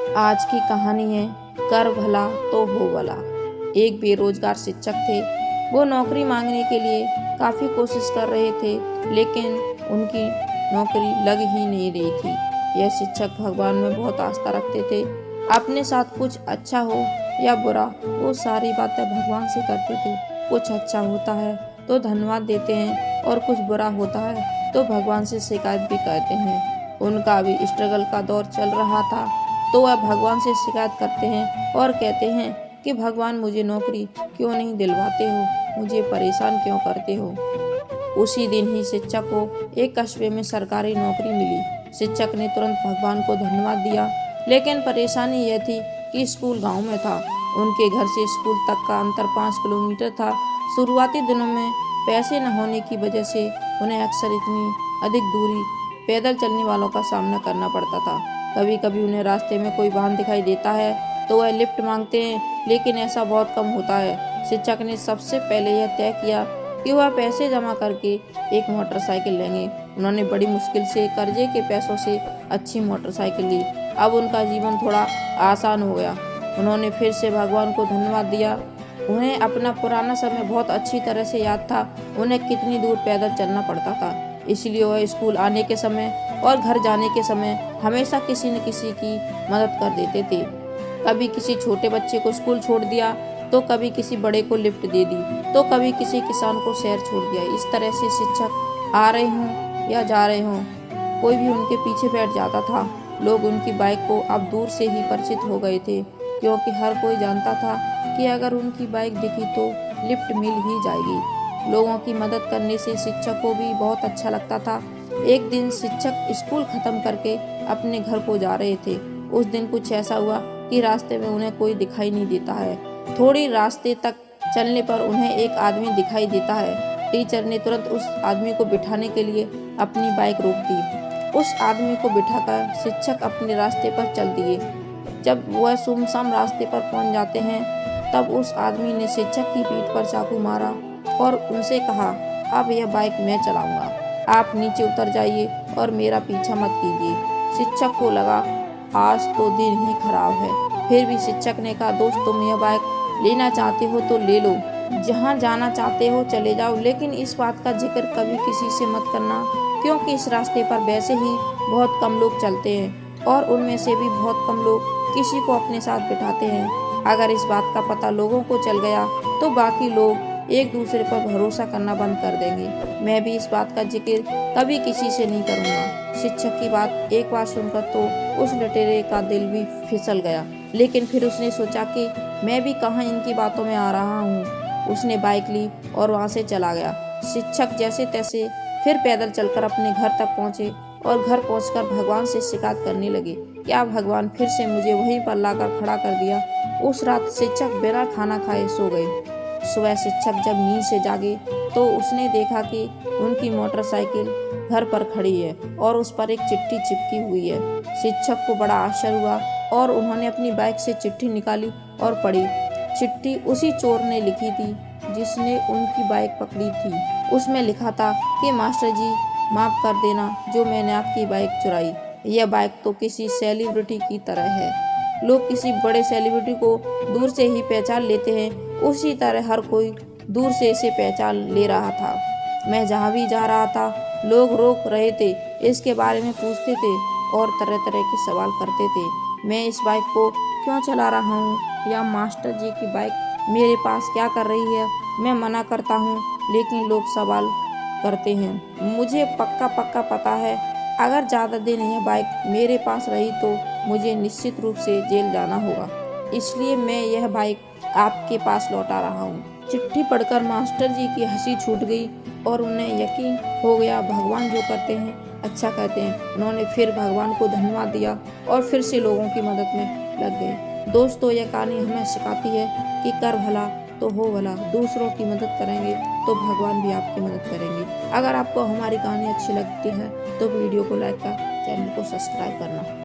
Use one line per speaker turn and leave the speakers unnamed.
आज की कहानी है कर भला तो हो भला। एक बेरोजगार शिक्षक थे। वो नौकरी मांगने के लिए काफ़ी कोशिश कर रहे थे, लेकिन उनकी नौकरी लग ही नहीं रही थी। यह शिक्षक भगवान में बहुत आस्था रखते थे। अपने साथ कुछ अच्छा हो या बुरा, वो सारी बातें भगवान से करते थे। कुछ अच्छा होता है तो धन्यवाद देते हैं, और कुछ बुरा होता है तो भगवान से शिकायत भी करते हैं। उनका भी स्ट्रगल का दौर चल रहा था, तो वह भगवान से शिकायत करते हैं और कहते हैं कि भगवान, मुझे नौकरी क्यों नहीं दिलवाते हो, मुझे परेशान क्यों करते हो। उसी दिन ही शिक्षक को एक कस्बे में सरकारी नौकरी मिली। शिक्षक ने तुरंत भगवान को धन्यवाद दिया, लेकिन परेशानी यह थी कि स्कूल गांव में था। उनके घर से स्कूल तक का अंतर 5 किलोमीटर था। शुरुआती दिनों में पैसे न होने की वजह से उन्हें अक्सर इतनी अधिक दूरी पैदल चलने वालों का सामना करना पड़ता था। कभी कभी उन्हें रास्ते में कोई वाहन दिखाई देता है तो वह लिफ्ट मांगते हैं, लेकिन ऐसा बहुत कम होता है। शिक्षक ने सबसे पहले यह तय किया कि वह पैसे जमा करके एक मोटरसाइकिल लेंगे। उन्होंने बड़ी मुश्किल से कर्जे के पैसों से अच्छी मोटरसाइकिल ली। अब उनका जीवन थोड़ा आसान हो गया। उन्होंने फिर से भगवान को धन्यवाद दिया। उन्हें अपना पुराना समय बहुत अच्छी तरह से याद था। उन्हें कितनी दूर पैदल चलना पड़ता था, इसलिए वह स्कूल आने के समय और घर जाने के समय हमेशा किसी न किसी की मदद कर देते थे। कभी किसी छोटे बच्चे को स्कूल छोड़ दिया, तो कभी किसी बड़े को लिफ्ट दे दी, तो कभी किसी किसान को शहर छोड़ दिया। इस तरह से शिक्षक आ रहे हों या जा रहे हों, कोई भी उनके पीछे बैठ जाता था। लोग उनकी बाइक को अब दूर से ही परिचित हो गए थे, क्योंकि हर कोई जानता था कि अगर उनकी बाइक दिखी तो लिफ्ट मिल ही जाएगी। लोगों की मदद करने से शिक्षक को भी बहुत अच्छा लगता था। एक दिन शिक्षक स्कूल खत्म करके अपने घर को जा रहे थे। उस दिन कुछ ऐसा हुआ कि रास्ते में उन्हें कोई दिखाई नहीं देता है। थोड़ी रास्ते तक चलने पर उन्हें एक आदमी दिखाई देता है। टीचर ने तुरंत उस आदमी को बिठाने के लिए अपनी बाइक रोक दी। उस आदमी को बिठाकर शिक्षक अपने रास्ते पर चल दिए। जब वह सुनसान रास्ते पर पहुंच जाते हैं, तब उस आदमी ने शिक्षक की पीठ पर चाकू मारा और उनसे कहा, अब यह बाइक मैं चलाऊंगा, आप नीचे उतर जाइए और मेरा पीछा मत कीजिए। शिक्षक को लगा आज तो दिन ही खराब है। फिर भी शिक्षक ने कहा, दोस्त, तुम यह बाइक लेना चाहते हो तो ले लो, जहाँ जाना चाहते हो चले जाओ, लेकिन इस बात का जिक्र कभी किसी से मत करना, क्योंकि इस रास्ते पर वैसे ही बहुत कम लोग चलते हैं और उनमें से भी बहुत कम लोग किसी को अपने साथ बिठाते हैं। अगर इस बात का पता लोगों को चल गया तो बाकी लोग एक दूसरे पर भरोसा करना बंद कर देंगे। मैं भी इस बात का जिक्र कभी किसी से नहीं करूँगा। शिक्षक की बात एक बार सुनकर तो उस लुटेरे का दिल भी फिसल गया, लेकिन फिर उसने सोचा कि मैं भी कहाँ इनकी बातों में आ रहा हूँ। उसने बाइक ली और वहाँ से चला गया। शिक्षक जैसे तैसे फिर पैदल चलकर अपने घर तक पहुँचे और घर पहुंचकर भगवान से शिकायत करने लगे, क्या भगवान फिर से मुझे वहीं पर लाकर खड़ा कर दिया। उस रात शिक्षक बिना खाना खाए सो गए। सुबह शिक्षक जब नींद से जागे तो उसने देखा कि उनकी मोटरसाइकिल घर पर खड़ी है और उस पर एक चिट्ठी चिपकी हुई है। शिक्षक को बड़ा आश्चर्य हुआ और उन्होंने अपनी बाइक से चिट्ठी निकाली और पढ़ी। चिट्ठी उसी चोर ने लिखी थी जिसने उनकी बाइक पकड़ी थी। उसमें लिखा था कि मास्टर जी, माफ कर देना जो मैंने आपकी बाइक चुराई। यह बाइक तो किसी सेलिब्रिटी की तरह है। लोग किसी बड़े सेलिब्रिटी को दूर से ही पहचान लेते हैं, उसी तरह हर कोई दूर से इसे पहचान ले रहा था। मैं जहाँ भी जा रहा था, लोग रोक रहे थे, इसके बारे में पूछते थे और तरह तरह के सवाल करते थे। मैं इस बाइक को क्यों चला रहा हूँ, या मास्टर जी की बाइक मेरे पास क्या कर रही है। मैं मना करता हूँ, लेकिन लोग सवाल करते हैं। मुझे पक्का पता है, अगर ज़्यादा दिन यह बाइक मेरे पास रही तो मुझे निश्चित रूप से जेल जाना होगा, इसलिए मैं यह बाइक आपके पास लौटा रहा हूँ। चिट्ठी पढ़कर मास्टर जी की हंसी छूट गई और उन्हें यकीन हो गया, भगवान जो करते हैं अच्छा करते हैं। उन्होंने फिर भगवान को धन्यवाद दिया और फिर से लोगों की मदद में लग गए। दोस्तों, यह कहानी हमें सिखाती है कि कर भला तो हो भला। दूसरों की मदद करेंगे तो भगवान भी आपकी मदद करेंगे। अगर आपको हमारी कहानी अच्छी लगती है तो वीडियो को लाइक कर चैनल को सब्सक्राइब करना।